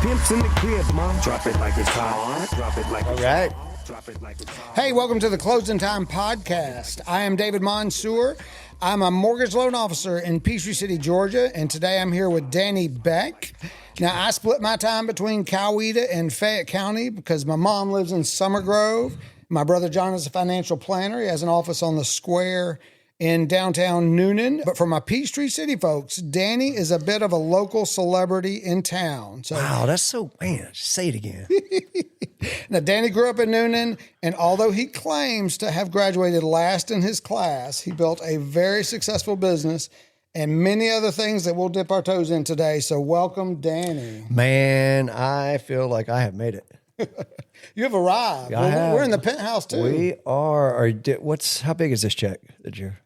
Pimps in the crib, mom. Drop it like it's hot. Drop it like it's right. hot. Drop it like it's hot. Hey, welcome to the Closing Time Podcast. I am David Mansour. I'm a mortgage loan officer in Peachtree City, Georgia, and today I'm here with Danny Beck. Now, I split my time between Coweta and Fayette County because my mom lives in Summer Grove. My brother John is a financial planner. He has an office on the square in downtown Newnan. But for my Peachtree City folks, Danny is a bit of a local celebrity in town. So, Wow, that's so, man, say it again. now, Danny grew up in Newnan, and although he claims to have graduated last in his class, he built a very successful business and many other things that we'll dip our toes in today. So welcome, Danny. Man, I feel like I have made it. You have arrived. I have. We're in the penthouse, too. We are. How big is this check that you're?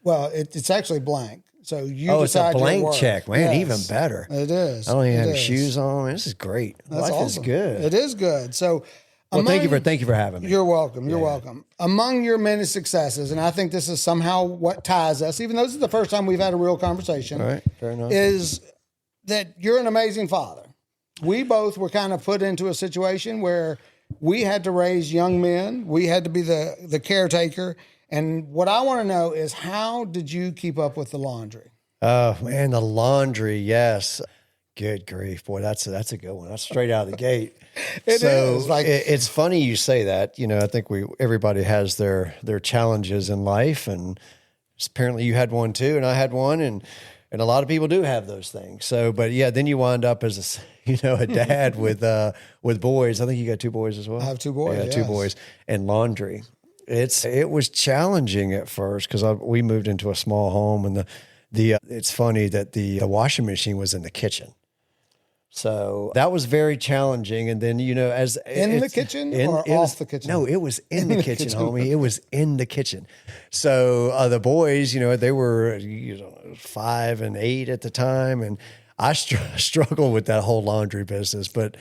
Well, it's actually blank. So you Oh, it's a decide your blank worth. check. Man, Yes. even better. It is. I don't even It have is. shoes on. This is great. That's Life awesome. is good. It is good. So, Well, thank you for having me. You're welcome. You're welcome. Among your many successes, and I think this is somehow what ties us, even though this is the first time we've had a real conversation, All right, fair enough. is that you're an amazing father. We both were kind of put into a situation where we had to raise young men. We had to be the caretaker. And what I want to know is, how did you keep up with the laundry? Oh man, the laundry. Yes. Good grief, boy. That's a good one. That's straight out of the gate. It is. It's funny you say that. You know, I think everybody has their challenges in life, and apparently you had one too, and I had one, and a lot of people do have those things. So, but yeah, then you wind up as a dad with boys. I think you got two boys as well. I have two boys. Yeah, yes. two boys, and laundry. It was challenging at first because we moved into a small home, and it's funny that the washing machine was in the kitchen. So that was very challenging. And then, the kitchen or off the kitchen? No, it was in the kitchen, homie. It was in the kitchen. So the boys, they were 5 and 8 at the time. And I struggled with that whole laundry business, but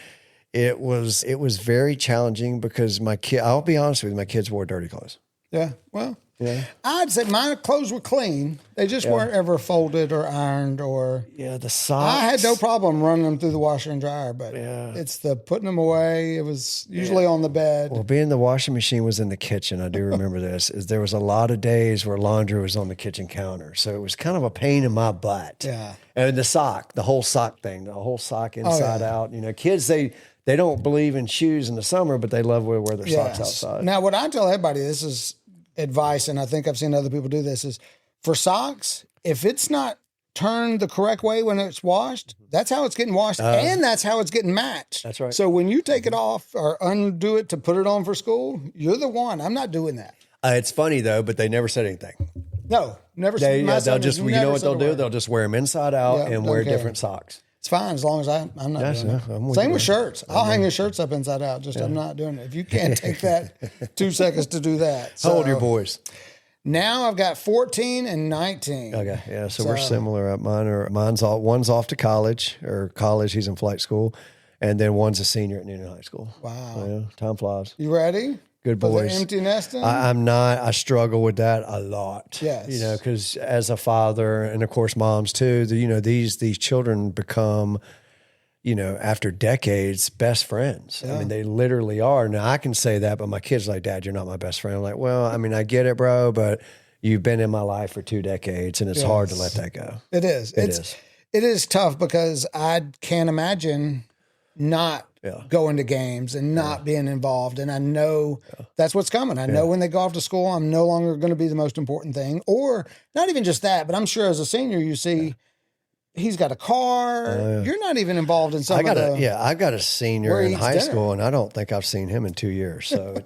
it was very challenging because I'll be honest with you, my kids wore dirty clothes. Yeah. Well, yeah. I'd say my clothes were clean. They just weren't ever folded or ironed or. Yeah, the socks. I had no problem running them through the washer and dryer, but it's the putting them away. It was usually on the bed. Well, being the washing machine was in the kitchen, I do remember this, is there was a lot of days where laundry was on the kitchen counter. So it was kind of a pain in my butt. Yeah. And the whole sock thing, the whole sock inside out. Kids, they don't believe in shoes in the summer, but they love to wear their socks outside. Now, what I tell everybody, this is advice, and I think I've seen other people do this, is for socks, if it's not turned the correct way when it's washed, that's how it's getting washed, and that's how it's getting matched. That's right. So when you take it off or undo it to put it on for school, you're the one. I'm not doing that. It's funny, though, but they never said anything. No, never. They'll just, you know what they'll do? They'll just wear them inside out and wear different socks. It's fine as long as I'm not doing it. Same with shirts. I'll hang your shirts up inside out. I'm not doing it. If you can't take that 2 seconds to do that. How old are your boys? Now I've got 14 and 19. Okay, yeah, so we're similar. One's off to college. He's in flight school, and then one's a senior at Newnan High School. Wow. Yeah, time flies. You ready? Good For boys. the empty nesting? I'm not. I struggle with that a lot. Yes. Because as a father, and of course moms too, these children become, after decades, best friends. Yeah. I mean, they literally are. Now I can say that, but my kid's like, Dad, you're not my best friend. I'm like, well, I mean, I get it, bro, but you've been in my life for 2 decades, and it's hard to let that go. It is. It is tough because I can't imagine not going to games and not being involved. And I know that's what's coming. I know when they go off to school, I'm no longer going to be the most important thing. Or not even just that, but I'm sure as a senior, you see he's got a car. You're not even involved in some I've got a senior in high school, and I don't think I've seen him in 2 years. So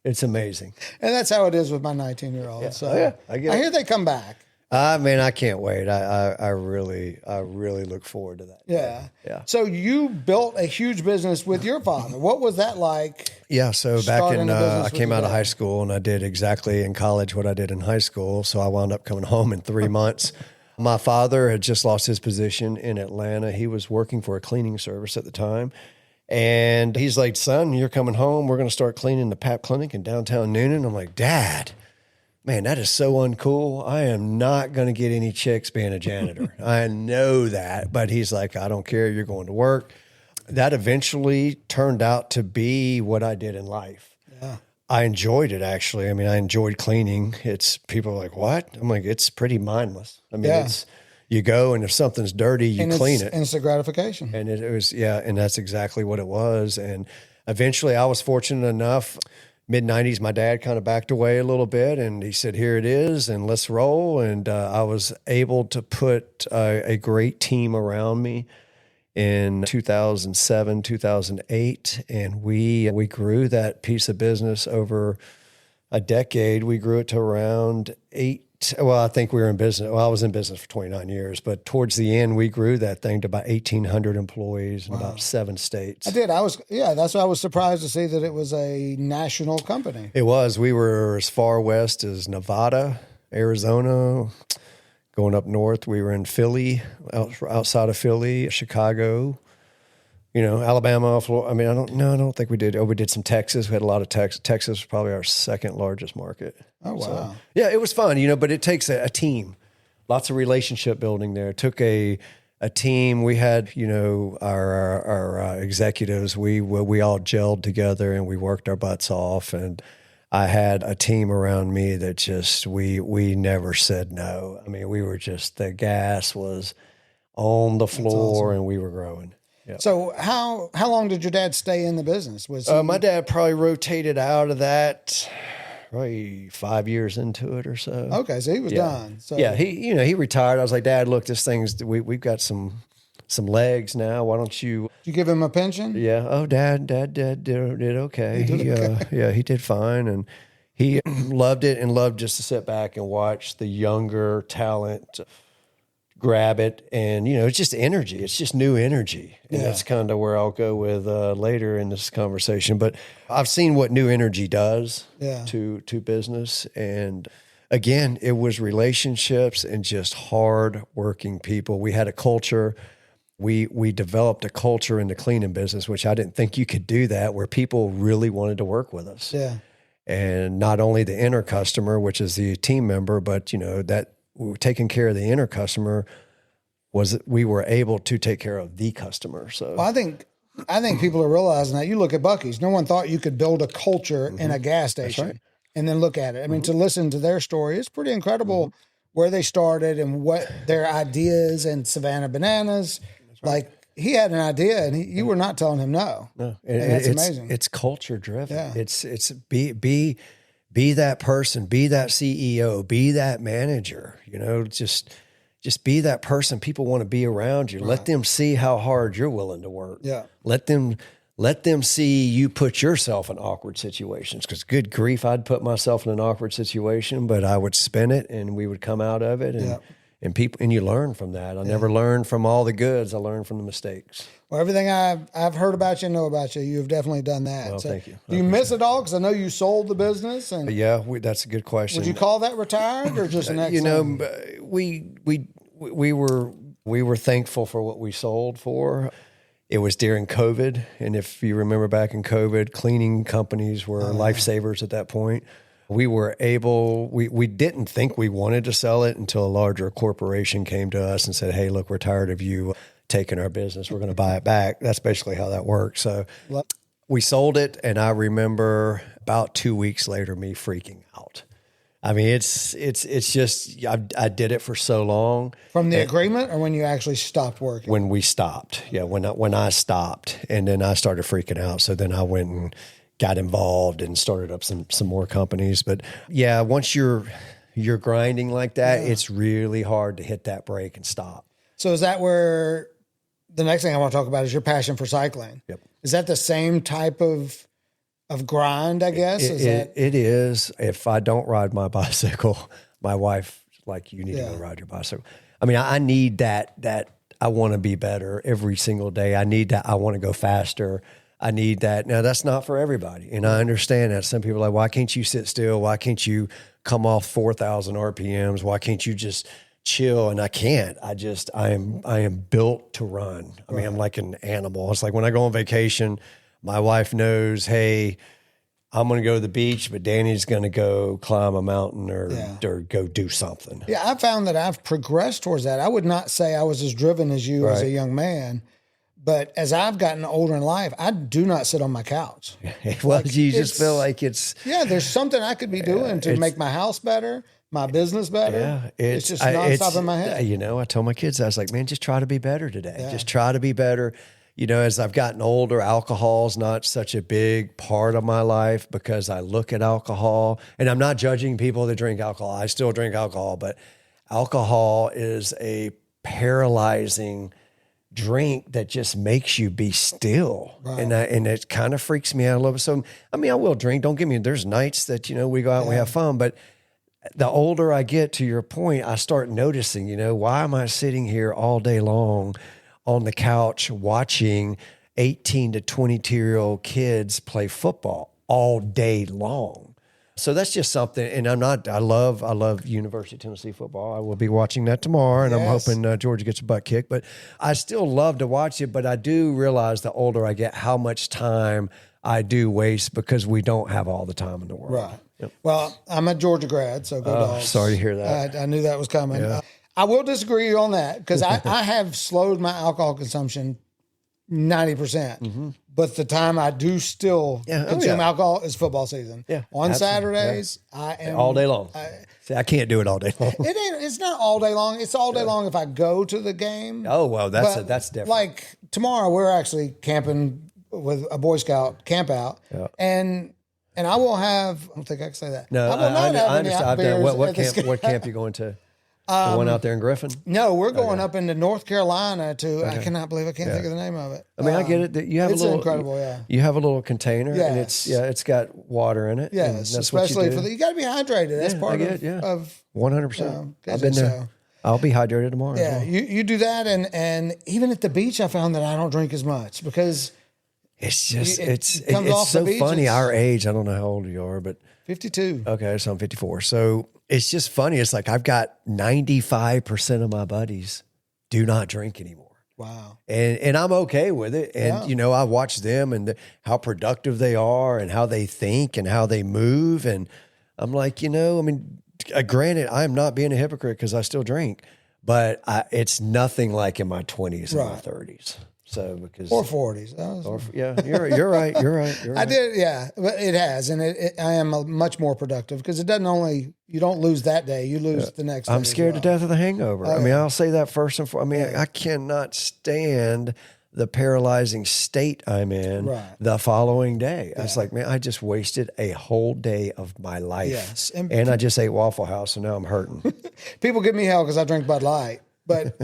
it's amazing. And that's how it is with my 19-year-old. Yeah. So I get it. I hear they come back. Man, I can't wait. I really look forward to that. Yeah. Yeah. So you built a huge business with your father. What was that like? Yeah. So back Starting in, a business I with came your out of dad. high school, and I did exactly in college what I did in high school. So I wound up coming home in 3 months. My father had just lost his position in Atlanta. He was working for a cleaning service at the time. And he's like, son, you're coming home. We're going to start cleaning the PAP clinic in downtown Newnan. I'm like, Dad, man, that is so uncool. I am not going to get any chicks being a janitor. I know that. But he's like, I don't care. You're going to work. that eventually turned out to be what I did in life. Yeah. I enjoyed it, actually. I mean, I enjoyed cleaning. It's people are like, what? I'm like, it's pretty mindless. I mean, it's, you go and if something's dirty, you clean it. Instant gratification. And it was, and that's exactly what it was. And eventually I was fortunate enough, mid-90s, my dad kind of backed away a little bit and he said, here it is and let's roll. And I was able to put a great team around me in 2007, 2008. And we grew that piece of business over a decade. We grew it to around I think we were in business. Well, I was in business for 29 years, but towards the end, we grew that thing to about 1,800 employees in about 7 states. I did. That's why I was surprised to see that it was a national company. It was. We were as far west as Nevada, Arizona, going up north. We were in Philly, outside of Philly, Chicago, Alabama, Florida. I mean, I don't think we did. Oh, we did some Texas. We had a lot of Texas. Texas was probably our second largest market. Oh, wow. So, yeah, it was fun, but it takes a team. Lots of relationship building there. It took a team. We had, our executives, we all gelled together and we worked our butts off. And I had a team around me that just, we never said no. I mean, we were just, the gas was on the floor and we were growing. Yep. So how long did your dad stay in the business? My dad probably rotated out of that probably 5 years into it or so. Okay, so he was done. So he retired. I was like, Dad, look, this thing's we've got some legs now. Why don't you? Did you give him a pension? Yeah. Oh, Dad did okay. He did fine, and he loved it and loved just to sit back and watch the younger talent grab it. And, it's just energy. It's just new energy. And that's kind of where I'll go with later in this conversation. But I've seen what new energy does to business. And again, it was relationships and just hard working people. We had a culture. We developed a culture in the cleaning business, which I didn't think you could do that, where people really wanted to work with us. Yeah. And not only the inner customer, which is the team member, but, that we were taking care of the inner customer we were able to take care of the customer. So I think people are realizing that. You look at Buc-ee's, no one thought you could build a culture in a gas station and then look at it. I mean, to listen to their story, it's pretty incredible where they started and what their ideas and Savannah Bananas, like he had an idea and you were not telling him no. No, and that's amazing. It's culture driven. Yeah. It's be that person, be that CEO, be that manager, just be that person. People want to be around you. Right. Let them see how hard you're willing to work. Yeah. Let them see you put yourself in awkward situations. Because good grief, I'd put myself in an awkward situation, but I would spin it and we would come out of it. And you learn from that. I never learned from all the goods. I learned from the mistakes. Well, everything I've heard about you and know about you, you've definitely done that. Well, thank you. Do you miss it all? Because I know you sold the business. And that's a good question. Would you call that retired or just an excellent? We were thankful for what we sold for. It was during COVID, and if you remember back in COVID, cleaning companies were lifesavers at that point. We were able, we didn't think we wanted to sell it until a larger corporation came to us and said, hey, look, we're tired of you taking our business. We're going to buy it back. That's basically how that works. So we sold it, and I remember about 2 weeks later me freaking out. I mean, it's just, I did it for so long. From the agreement or when you actually stopped working? When we stopped. Yeah, when I stopped, and then I started freaking out. So then I went and got involved and started up some more companies. But yeah, once you're grinding like that, it's really hard to hit that break and stop. So is that where the next thing I want to talk about is your passion for cycling? Yep. Is that the same type of grind, I guess? It is. If I don't ride my bicycle, my wife, like, you need to go ride your bicycle. I mean, I need that I want to be better every single day. I need that. I want to go faster. I need that. Now, that's not for everybody. And I understand that. Some people are like, why can't you sit still? Why can't you come off 4,000 RPMs? Why can't you just chill? And I can't. I am built to run. I mean, I'm like an animal. It's like when I go on vacation, my wife knows, hey, I'm going to go to the beach, but Danny's going to go climb a mountain or go do something. Yeah, I found that I've progressed towards that. I would not say I was as driven as you as a young man, But as I've gotten older in life, I do not sit on my couch. Well, you just feel like it's there's something I could be doing to make my house better, my business better. Yeah, it's just nonstop in my head. You know, I told my kids, I was like, man, just try to be better today. Yeah. Just try to be better. You know, as I've gotten older, alcohol's not such a big part of my life because I look at alcohol, and I'm not judging people that drink alcohol. I still drink alcohol, but alcohol is a paralyzing drink that just makes you be still. Right. And it kind of freaks me out a little bit. So, I mean, I will drink. Don't get me, there's nights that, you know, we go out and we have fun, but the older I get, to your point, I start noticing, you know, why am I sitting here all day long on the couch watching 18 to 22-year-old kids play football all day long? So that's just something. And I love University of Tennessee football. I will be watching that tomorrow, and I'm hoping Georgia gets a butt kick. But I still love to watch it. But I do realize the older I get, how much time I do waste because we don't have all the time in the world. Right. Yep. Well, I'm a Georgia grad, so go Dogs. Sorry to hear that. I knew that was coming. Yeah. I will disagree on that because I have slowed my alcohol consumption 90%. But the time I do still consume alcohol is football season. Yeah, on Saturdays, I am all day long. See, I can't do it all day long. It's not all day long. It's all day long if I go to the game. Oh well, that's different. Like tomorrow, we're actually camping with a Boy Scout camp out, and I will have. I don't think I can say that. No, I will not have any understand. beers. What camp you going to? The one out there in Griffin? No, we're going up into North Carolina to. I cannot believe I can't think of the name of it. I mean, I get it. That you have it's a little incredible. Yeah, you have a little container, and it's got water in it. Yes, that's especially what you got to be hydrated. That's part of 100%. I've been there. I'll be hydrated tomorrow. Yeah, you do that, and even at the beach, I found that I don't drink as much because it's just it's so funny. Our age, I don't know how old you are, but 52. Okay, so I'm 54. So it's just funny. It's like I've got 95% of my buddies do not drink anymore. Wow. And I'm okay with it. And, you know, I watch them and how productive they are and how they think and how they move. And I'm like, you know, I mean, granted, I'm not being a hypocrite because I still drink, but it's nothing like in my 20s and my 30s. So because or 40s. You're right. I did, but it has, and I am much more productive because it doesn't only you don't lose that day, you lose the next day. I'm scared to death of the hangover. I mean, I'll say that first and foremost. I mean, I cannot stand the paralyzing state I'm in the following day. It's like, man, I just wasted a whole day of my life. Yes, and I just ate Waffle House, and now I'm hurting. People give me hell because I drink Bud Light, but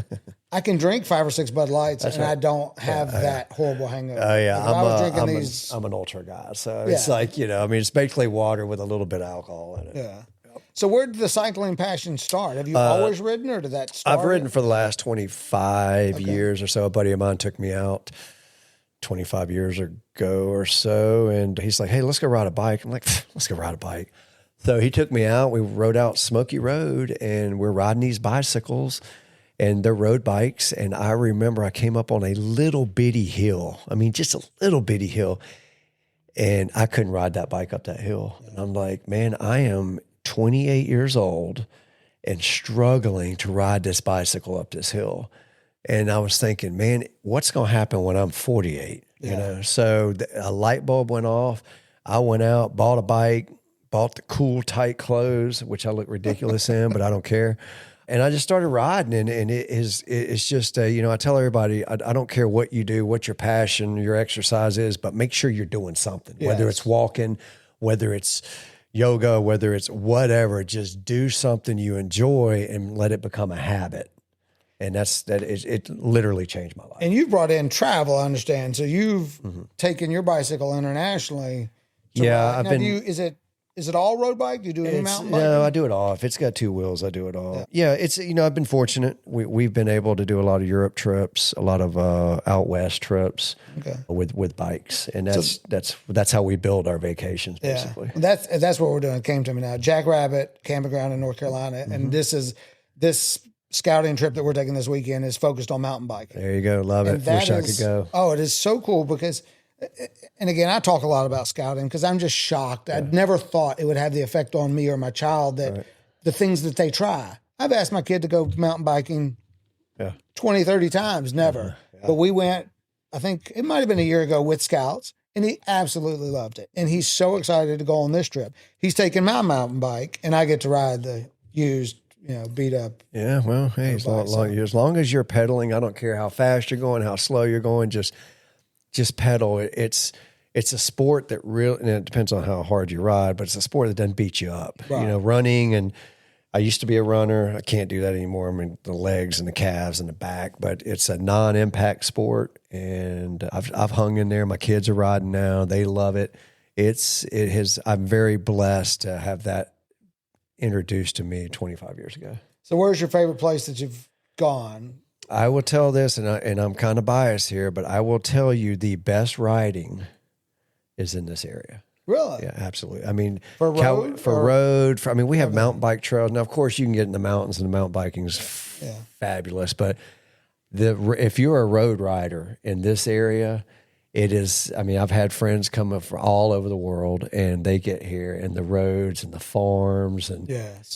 I can drink 5 or 6 Bud Lights, I don't have that horrible hangover. Oh yeah, I'm an ultra guy, so it's like, you know, I mean, it's basically water with a little bit of alcohol in it. Yeah. So where did the cycling passion start? Have you always ridden, or did that start? I've ridden for the last 25 years or so. A buddy of mine took me out 25 years ago or so, and he's like, "Hey, let's go ride a bike." I'm like, "Let's go ride a bike." So he took me out. We rode out Smoky Road, and we're riding these bicycles. And they're road bikes. And I remember I came up on a little bitty hill. I mean, just a little bitty hill. And I couldn't ride that bike up that hill. And I'm like, man, I am 28 years old and struggling to ride this bicycle up this hill. And I was thinking, man, what's going to happen when I'm 48? You know? So a light bulb went off. I went out, bought a bike, bought the cool, tight clothes, which I look ridiculous in, but I don't care. And I just started riding, and it's just, you know, I tell everybody, I don't care what you do, what your passion, your exercise is, but make sure you're doing something, whether it's walking, whether it's yoga, whether it's whatever, just do something you enjoy and let it become a habit. And it literally changed my life. And you've brought in travel, I understand. So you've taken your bicycle internationally. I've been. Is it all road bike? Do you do any mountain bike? No, I do it all. If it's got 2 wheels, I do it all. Yeah, it's, you know, I've been fortunate. We've been able to do a lot of Europe trips, a lot of out west trips with bikes, and that's how we build our vacations basically. That's what we're doing. It came to me now. Jackrabbit Camping Ground in North Carolina, and this scouting trip that we're taking this weekend is focused on mountain biking. There you go. Love it. Wish I could go. Oh, it is so cool because. And again, I talk a lot about scouting because I'm just shocked. I never thought it would have the effect on me or my child that the things that they try. I've asked my kid to go mountain biking 20, 30 times, never. But we went I think it might have been a year ago with Scouts, and he absolutely loved it. And he's so excited to go on this trip. He's taking my mountain bike, and I get to ride the used, beat up. Yeah, well, hey, as long as you're pedaling, I don't care how fast you're going, how slow you're going, just pedal. It's a sport that really, and it depends on how hard you ride, but it's a sport that doesn't beat you up. Right. Running, and I used to be a runner. I can't do that anymore. I mean, the legs and the calves and the back, but it's a non-impact sport, and I've hung in there. My kids are riding now. They love it. I'm very blessed to have that introduced to me 25 years ago. So where's your favorite place that you've gone? I will tell this, and I'm kind of biased here, but I will tell you the best riding is in this area. Really? Yeah, absolutely. I mean, for road, we have mountain bike trails. Now, of course, you can get in the mountains, and the mountain biking is fabulous. But if you're a road rider in this area, it is. I mean, I've had friends come up from all over the world, and they get here, and the roads and the farms and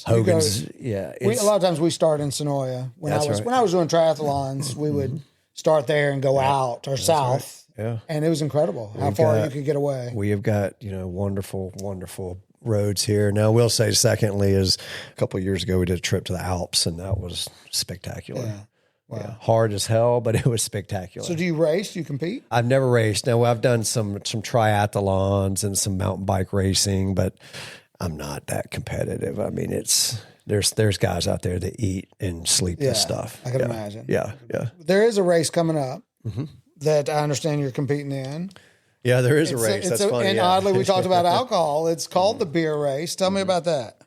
Hogan's. A lot of times we start in Sonoya. When I was doing triathlons, we would start there and go out or south. Right. Yeah. And it was incredible how far you could get away. We have got, wonderful, wonderful roads here. Now, I will say, secondly, is a couple of years ago, we did a trip to the Alps, and that was spectacular. Yeah. Wow. Yeah. Hard as hell, but it was spectacular. So do you race? Do you compete? I've never raced. Now, I've done some triathlons and some mountain bike racing, but I'm not that competitive. I mean, there's guys out there that eat and sleep this stuff. I can imagine. Yeah. There is a race coming up. Mm-hmm. That I understand you're competing in. Yeah, there is a race. That's funny. And oddly, we talked about alcohol. It's called the beer race. Tell me about that.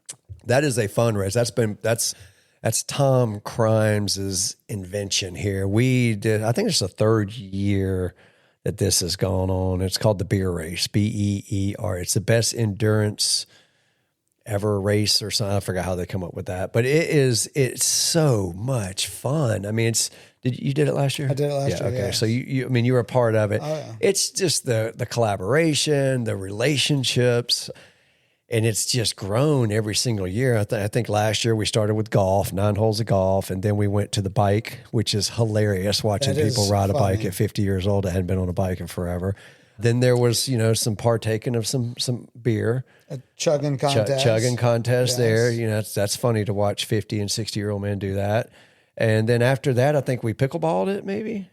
That is a fun race. That's Tom Crimes's invention here. We did. I think it's the third year that this has gone on. It's called the beer race. BEER. It's the best endurance ever race or something. I forgot how they come up with that, but it's so much fun. I mean, you did it last year? I did it last year. Okay. Yes. So you were a part of it. Oh, yeah. It's just the collaboration, the relationships, and it's just grown every single year. I think last year we started with golf, 9 holes of golf, and then we went to the bike, which is hilarious watching people ride a bike at 50 years old. I hadn't been on a bike in forever. Then there was, some partaking of some beer. A chugging contest. Chugging contest there. That's funny to watch 50 and 60-year-old men do that. And then after that, I think we pickleballed it maybe.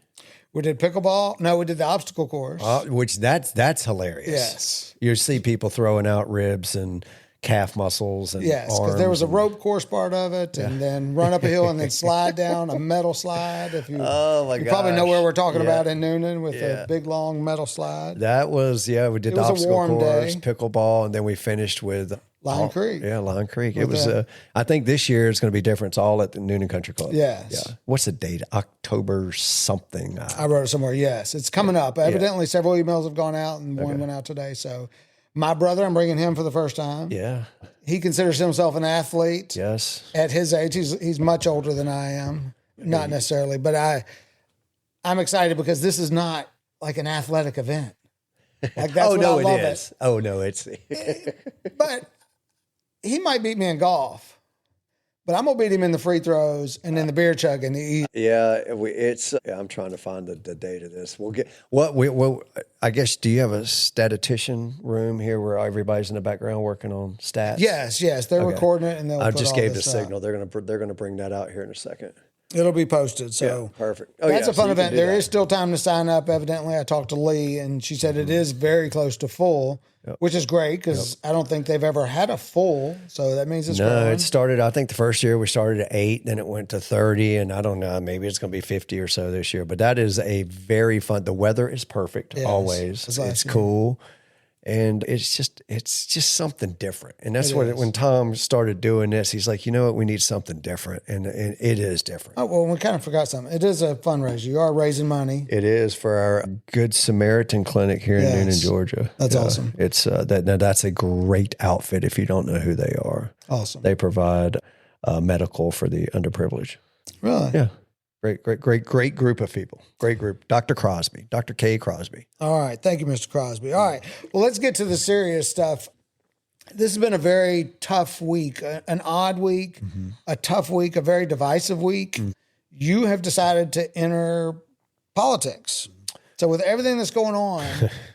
We did pickleball. No, we did the obstacle course. Which that's hilarious. Yes. You see people throwing out ribs and calf muscles and yes, because there was a rope course part of it, and then run up a hill and then slide down a metal slide. If you, you probably know where we're talking about in Newnan with a big long metal slide. That was we did the obstacle course, pickleball, and then we finished with Lion Creek. Yeah, Lion Creek. It was. I think this year it's going to be different. It's all at the Newnan Country Club. Yes. Yeah. What's the date? October something. I wrote it somewhere. Yes, it's coming up. Evidently, several emails have gone out, and one went out today. So. My brother, I'm bringing him for the first time. Yeah. He considers himself an athlete. Yes. At his age, he's much older than I am. Not necessarily, but I'm excited because this is not like an athletic event. Like that's what I love it. Oh no, it's But he might beat me in golf. But I'm gonna beat him in the free throws and in the beer chugging. I'm trying to find the date of this. We'll get I guess. Do you have a statistician room here where everybody's in the background working on stats? Yes. They're recording it, and they'll. I just gave the signal. They're gonna bring that out here in a second. It'll be posted. So perfect. That's a fun event. There is still time to sign up. Evidently, I talked to Lee, and she said it is very close to full. Which is great because I don't think they've ever had a full, so that means it's growing. It started. I think the first year we started at 8, then it went to 30, and I don't know, maybe it's going to be 50 or so this year. But that is a very fun. The weather is perfect always. It's cool. And it's just something different. And that's when Tom started doing this, he's like, you know what, we need something different. And it is different. Oh, well, we kind of forgot something. It is a fundraiser. You are raising money. It is for our Good Samaritan Clinic here in Newnan, Georgia. That's awesome. It's that's a great outfit if you don't know who they are. Awesome. They provide medical for the underprivileged. Really? Yeah. Great group of people. Great group. Dr. Crosby, Dr. K. Crosby. All right. Thank you, Mr. Crosby. All right. Well, let's get to the serious stuff. This has been a very tough week, an odd week, a tough week, a very divisive week. You have decided to enter politics. So with everything that's going on,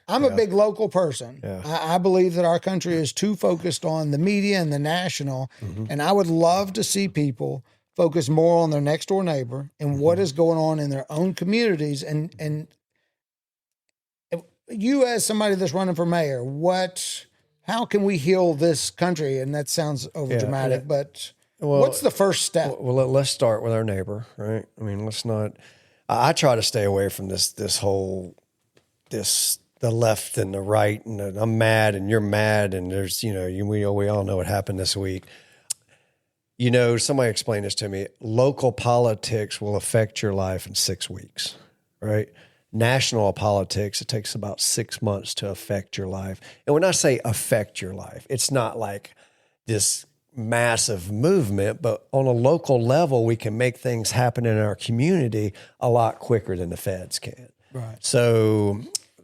I'm a big local person. Yeah. I believe that our country is too focused on the media and the national. And I would love to see people focus more on their next door neighbor and what is going on in their own communities. And you, as somebody that's running for mayor, how can we heal this country? And that sounds over dramatic, but what's the first step? Well, let's start with our neighbor, right? I mean, let's not. I try to stay away from the left and the right, and I'm mad and you're mad, and there's, we all know what happened this week. Somebody explained this to me. Local politics will affect your life in 6 weeks, right? National politics, it takes about 6 months to affect your life. And when I say affect your life, it's not like this massive movement, but on a local level, we can make things happen in our community a lot quicker than the feds can. Right. So,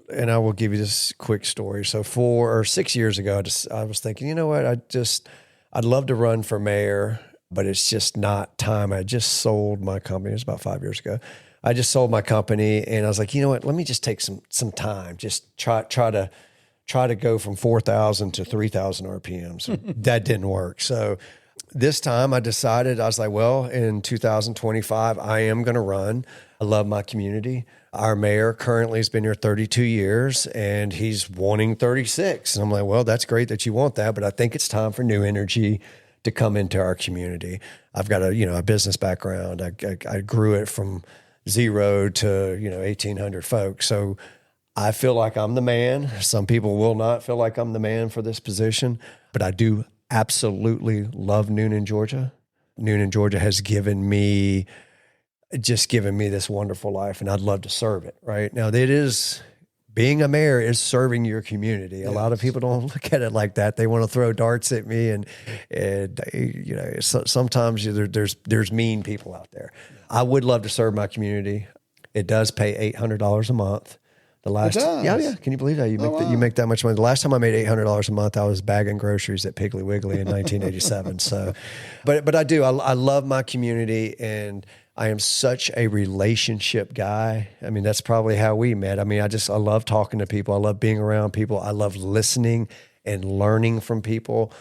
and I will give you this quick story. So 4 or 6 years ago, I was thinking, you know what? I'd love to run for mayor, but it's just not time. I just sold my company. It was about 5 years ago. I just sold my company, and I was like, you know what? Let me just take some time. Just try to go from 4,000 to 3,000 RPMs. That didn't work. So this time I decided, I was like, well, in 2025, I am going to run. I love my community. Our mayor currently has been here 32 years, and he's wanting 36. And I'm like, well, that's great that you want that, but I think it's time for new energy to come into our community. I've got a business background. I grew it from 0 to 1,800 folks. So I feel like I'm the man. Some people will not feel like I'm the man for this position, but I do absolutely love Newnan, Georgia. Newnan, Georgia has given me this wonderful life, and I'd love to serve it. Right now, being a mayor is serving your community. Yes. A lot of people don't look at it like that. They want to throw darts at me, and sometimes there's mean people out there. I would love to serve my community. It does pay $800 a month. It does? Yeah. Can you believe that? You make that much money. The last time I made $800 a month, I was bagging groceries at Piggly Wiggly in 1987. So, but I do. I love my community, and I am such a relationship guy. I mean, that's probably how we met. I mean, I love talking to people. I love being around people. I love listening and learning from people.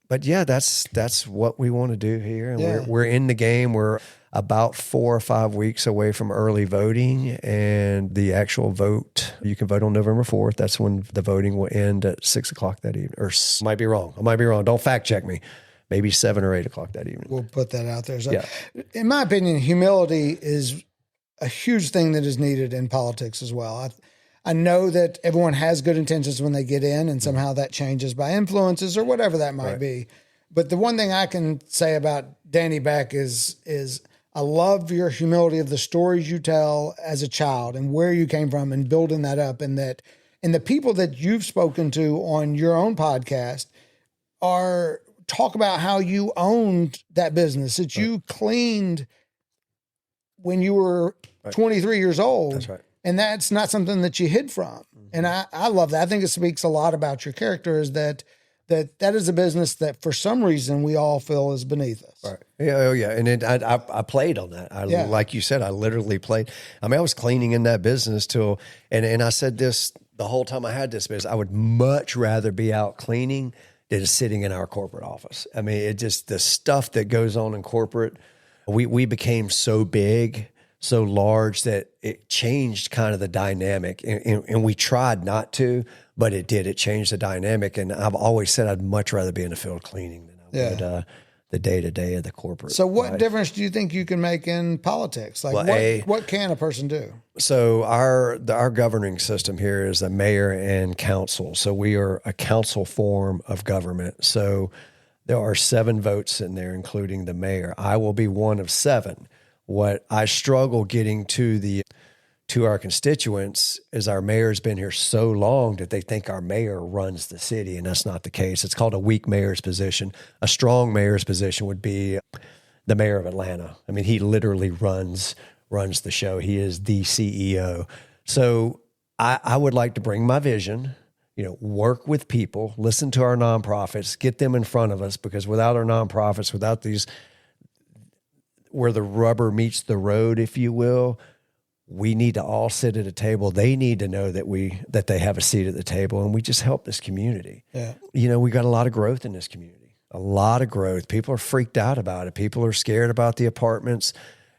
But yeah, that's what we want to do here. And we're in the game. We're about 4 or 5 weeks away from early voting, and the actual vote, you can vote on November 4th. That's when the voting will end at 6 o'clock that evening. Or I might be wrong. Don't fact check me. Maybe 7 or 8 o'clock that evening. We'll put that out there. So, in my opinion, humility is a huge thing that is needed in politics as well. I know that everyone has good intentions when they get in, and somehow that changes by influences or whatever that might be. But the one thing I can say about Danny Beck is I love your humility of the stories you tell as a child and where you came from and building that up, and the people that you've spoken to on your own podcast talk about how you owned that business, that you cleaned when you were 23 years old. That's right. And that's not something that you hid from. And I love that. I think it speaks a lot about your character, is that is a business that for some reason we all feel is beneath us. Right. Yeah. Oh yeah. And I played on that. Like you said, I literally played. I mean, I was cleaning in that business and I said this the whole time I had this business, I would much rather be out cleaning than sitting in our corporate office. I mean, it just, the stuff that goes on in corporate, we became so big, so large that it changed kind of the dynamic, and we tried not to, but it did. It changed the dynamic, and I've always said I'd much rather be in the field cleaning than I would the day-to-day of the corporate. So what difference do you think you can make in politics? Like what can a person do? So our governing system here is a mayor and council. So we are a council form of government. So there are 7 votes in there, including the mayor. I will be one of 7. What I struggle getting to our constituents is our mayor's been here so long that they think our mayor runs the city, and that's not the case. It's called a weak mayor's position. A strong mayor's position would be the mayor of Atlanta. I mean, he literally runs the show. He is the CEO. So I would like to bring my vision, work with people, listen to our nonprofits, get them in front of us, because without our nonprofits, without these, where the rubber meets the road, if you will, we need to all sit at a table. They need to know that they have a seat at the table, and we just help this community. Yeah. We got a lot of growth in this community, a lot of growth. People are freaked out about it. People are scared about the apartments.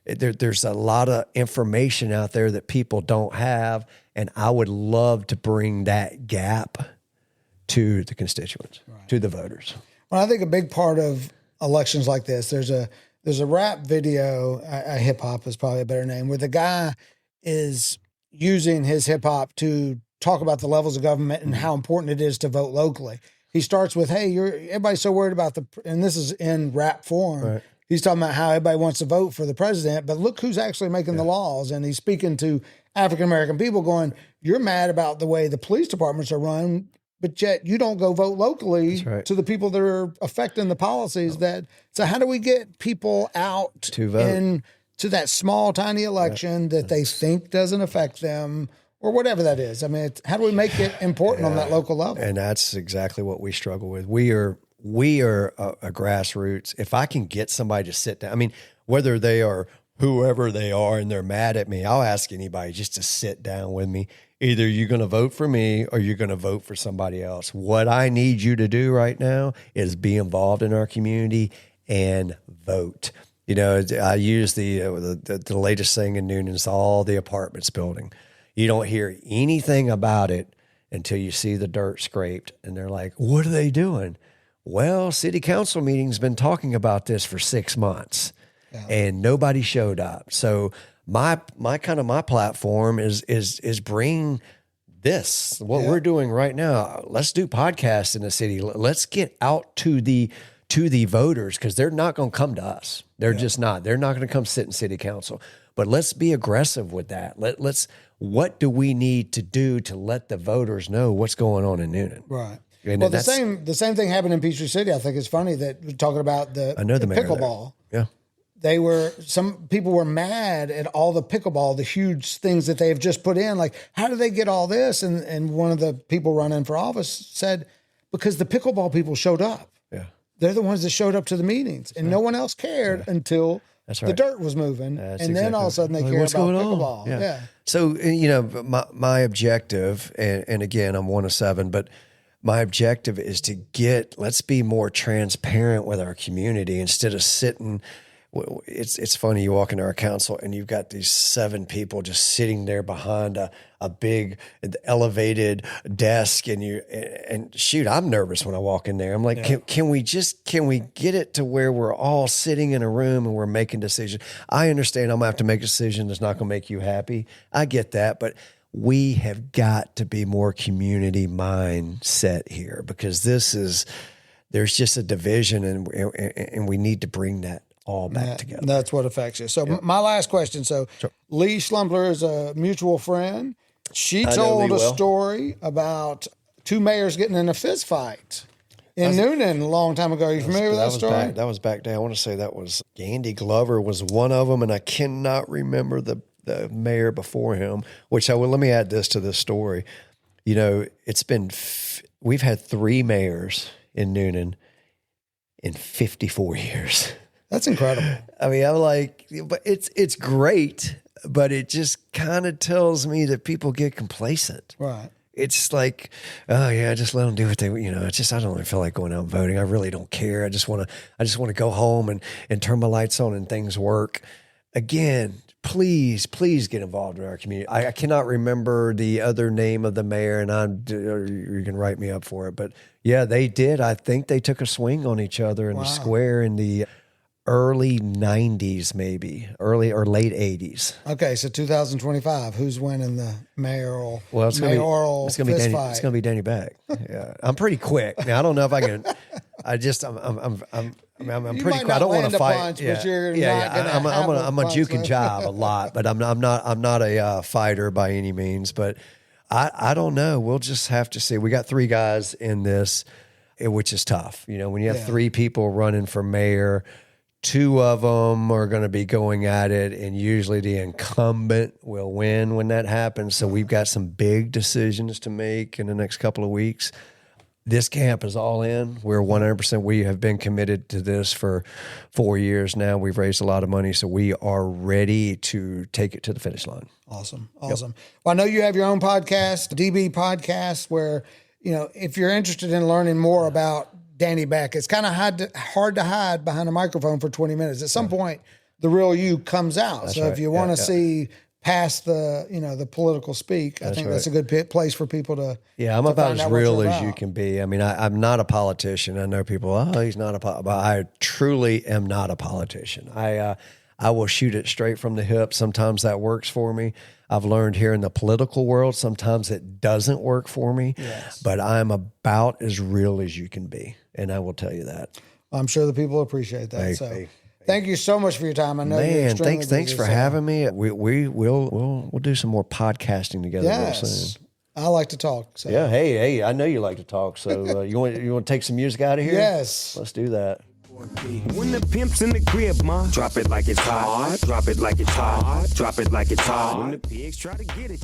There's a lot of information out there that people don't have, and I would love to bring that gap to the constituents, to the voters. Well, I think a big part of elections like this, there's a rap video, hip hop is probably a better name, where the guy is using his hip hop to talk about the levels of government and how important it is to vote locally. He starts with, "Hey, everybody's so worried about and this is in rap form." Right. He's talking about how everybody wants to vote for the president, but look who's actually making the laws. And he's speaking to African-American people going, "You're mad about the way the police departments are run, but yet you don't go vote locally to the people that are affecting the policies so how do we get people out to vote to that small, tiny election that they think doesn't affect them or whatever that is? I mean, how do we make it important on that local level?" And that's exactly what we struggle with. We are a grassroots. If I can get somebody to sit down, I mean, whether they are whoever they are and they're mad at me, I'll ask anybody just to sit down with me. Either you're going to vote for me or you're going to vote for somebody else. What I need you to do right now is be involved in our community and vote. I use the latest thing in Newnan is all the apartments building. You don't hear anything about it until you see the dirt scraped, and they're like, "What are they doing?" Well, city council meeting's been talking about this for 6 months, and nobody showed up. So my platform is bring this, what we're doing right now. Let's do podcasts in the city. Let's get out to the voters, because they're not going to come to us. They're just not. They're not going to come sit in city council. But let's be aggressive with that. What do we need to do to let the voters know what's going on in Newnan? Right. And well, the same thing happened in Peachtree City. I think it's funny that we're talking about the pickleball. Yeah. Some people were mad at all the pickleball, the huge things that they have just put in. Like, how do they get all this? And one of the people running for office said, because the pickleball people showed up. Yeah. They're the ones that showed up to the meetings, and no one else cared until the dirt was moving. Then all of a sudden they care about pickleball. Yeah. So, my objective, and again, I'm 1 of 7, but my objective is to let's be more transparent with our community instead of sitting. It's funny, you walk into our council and you've got these 7 people just sitting there behind a big elevated desk, and shoot, I'm nervous when I walk in there. I'm like, can we get it to where we're all sitting in a room and we're making decisions? I understand I'm gonna have to make a decision that's not gonna make you happy. I get that, but we have got to be more community mindset here, because there's just a division, and we need to bring that all back together. That's what affects you. So my last question. So Lee Schlumpler is a mutual friend. She told a story about 2 mayors getting in a fist fight in Newnan a long time ago. Are you familiar with that story? That was back then. I want to say that was Andy Glover was one of them, and I cannot remember the mayor before him, let me add this to this story. We've had 3 mayors in Newnan in 54 years. That's incredible. I mean, I'm like, but it's great, but it just kind of tells me that people get complacent. Right. It's like, oh yeah, just let them do what they, it's just, I don't really feel like going out and voting. I really don't care. I just want to go home and turn my lights on and things work. Again, please get involved in our community. I cannot remember the other name of the mayor, and you can write me up for it. But yeah, they did. I think they took a swing on each other in the square in the early 90s, maybe early or late 80s. Okay, so 2025, who's winning the mayoral? Well, it's gonna be fist Danny. fight? It's gonna be Danny Beck. Yeah, I'm pretty quick. Now I don't know if I can. I'm pretty quick. I don't want to fight. Punch, but you're not I'm a juke and jive a lot, but I'm not a fighter by any means. But I don't know. We'll just have to see. We got 3 guys in this, which is tough. When you have 3 people running for mayor, 2 of them are going to be going at it, and usually the incumbent will win when that happens. So we've got some big decisions to make in the next couple of weeks. this camp is all in. We're 100%. We have been committed to this for 4 years now. We've raised a lot of money, so we are ready to take it to the finish line. Awesome. Well, I know you have your own podcast, DB Podcast, where, if you're interested in learning more about Danny Beck, it's kind of hard to hide behind a microphone for 20 minutes. At some point, the real you comes out. That's so right. if you want to see past the political speak, I think that's a good place for people to. Yeah, I'm about as real as you can be. I mean, I'm not a politician. I know people, he's not a politician, but I truly am not a politician. I will shoot it straight from the hip. Sometimes that works for me. I've learned here in the political world, sometimes it doesn't work for me, but I'm about as real as you can be. And I will tell you that. I'm sure the people appreciate that. Thank you so much for your time. I know you're extremely busy, thanks for having me. We'll do some more podcasting together real soon. I like to talk. So. Yeah. Hey, I know you like to talk. So you want to take some music out of here? Yes. Let's do that. When the pimp's in the crib, ma, drop it like it's hot. Drop it like it's hot. Drop it like it's hot. When the pigs try to get it.